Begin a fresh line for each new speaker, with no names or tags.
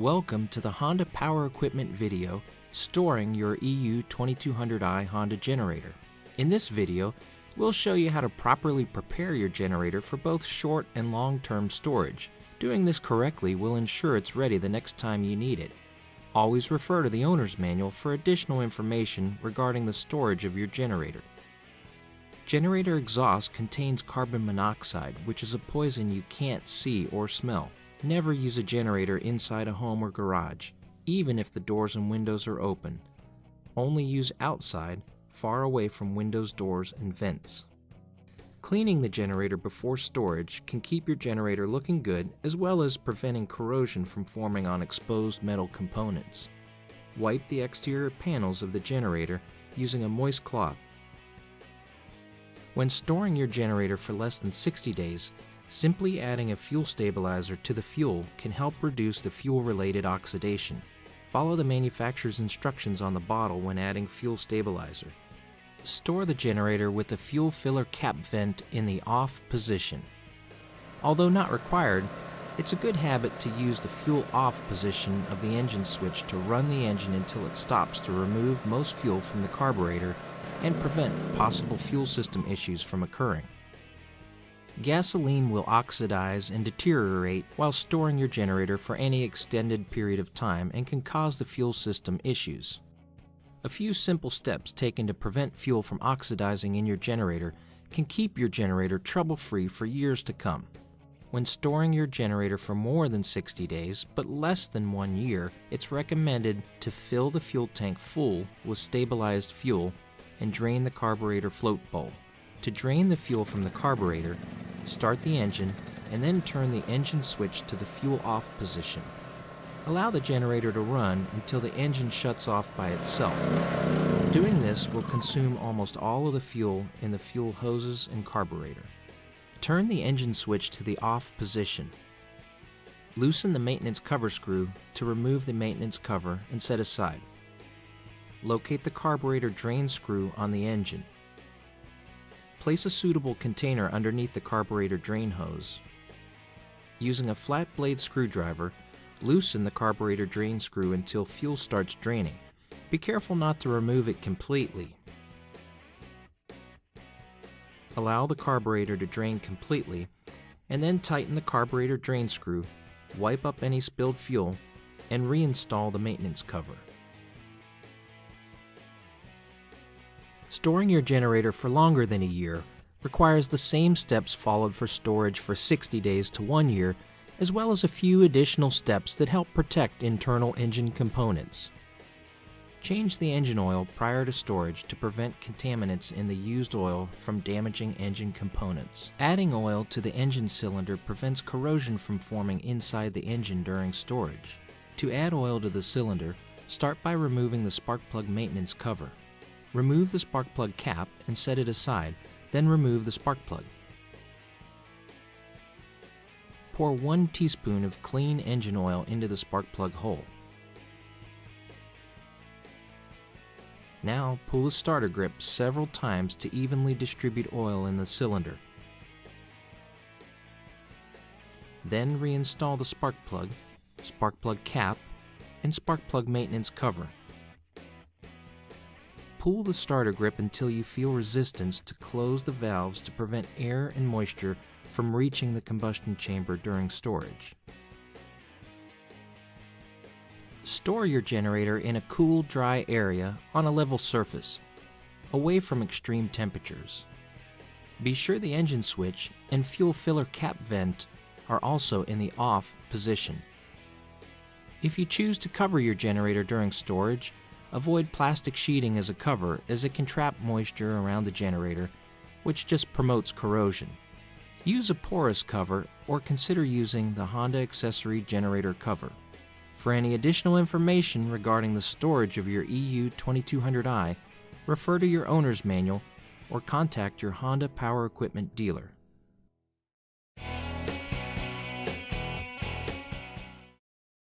Welcome to the Honda Power Equipment video storing your EU2200i Honda generator. In this video, we'll show you how to properly prepare your generator for both short and long-term storage. Doing this correctly will ensure it's ready the next time you need it. Always refer to the owner's manual for additional information regarding the storage of your generator. Generator exhaust contains carbon monoxide, which is a poison you can't see or smell. Never use a generator inside a home or garage, even if the doors and windows are open. Only use outside, far away from windows, doors, and vents. Cleaning the generator before storage can keep your generator looking good, as well as preventing corrosion from forming on exposed metal components. Wipe the exterior panels of the generator using a moist cloth. When storing your generator for less than 60 days, simply adding a fuel stabilizer to the fuel can help reduce the fuel-related oxidation. Follow the manufacturer's instructions on the bottle when adding fuel stabilizer. Store the generator with the fuel filler cap vent in the off position. Although not required, it's a good habit to use the fuel off position of the engine switch to run the engine until it stops to remove most fuel from the carburetor and prevent possible fuel system issues from occurring. Gasoline will oxidize and deteriorate while storing your generator for any extended period of time and can cause the fuel system issues. A few simple steps taken to prevent fuel from oxidizing in your generator can keep your generator trouble-free for years to come. When storing your generator for more than 60 days, but less than 1 year, it's recommended to fill the fuel tank full with stabilized fuel and drain the carburetor float bowl. To drain the fuel from the carburetor, start the engine and then turn the engine switch to the fuel off position. Allow the generator to run until the engine shuts off by itself. Doing this will consume almost all of the fuel in the fuel hoses and carburetor. Turn the engine switch to the off position. Loosen the maintenance cover screw to remove the maintenance cover and set aside. Locate the carburetor drain screw on the engine. Place a suitable container underneath the carburetor drain hose. Using a flat blade screwdriver, loosen the carburetor drain screw until fuel starts draining. Be careful not to remove it completely. Allow the carburetor to drain completely, and then tighten the carburetor drain screw, wipe up any spilled fuel, and reinstall the maintenance cover. Storing your generator for longer than a year requires the same steps followed for storage for 60 days to 1 year, as well as a few additional steps that help protect internal engine components. Change the engine oil prior to storage to prevent contaminants in the used oil from damaging engine components. Adding oil to the engine cylinder prevents corrosion from forming inside the engine during storage. To add oil to the cylinder, start by removing the spark plug maintenance cover. Remove the spark plug cap and set it aside, then remove the spark plug. Pour 1 teaspoon of clean engine oil into the spark plug hole. Now pull the starter grip several times to evenly distribute oil in the cylinder. Then reinstall the spark plug cap, and spark plug maintenance cover. Pull the starter grip until you feel resistance to close the valves to prevent air and moisture from reaching the combustion chamber during storage. Store your generator in a cool, dry area on a level surface, away from extreme temperatures. Be sure the engine switch and fuel filler cap vent are also in the off position. If you choose to cover your generator during storage, avoid plastic sheeting as a cover, as it can trap moisture around the generator, which just promotes corrosion. Use a porous cover or consider using the Honda accessory generator cover. For any additional information regarding the storage of your EU2200i, refer to your owner's manual or contact your Honda Power Equipment dealer.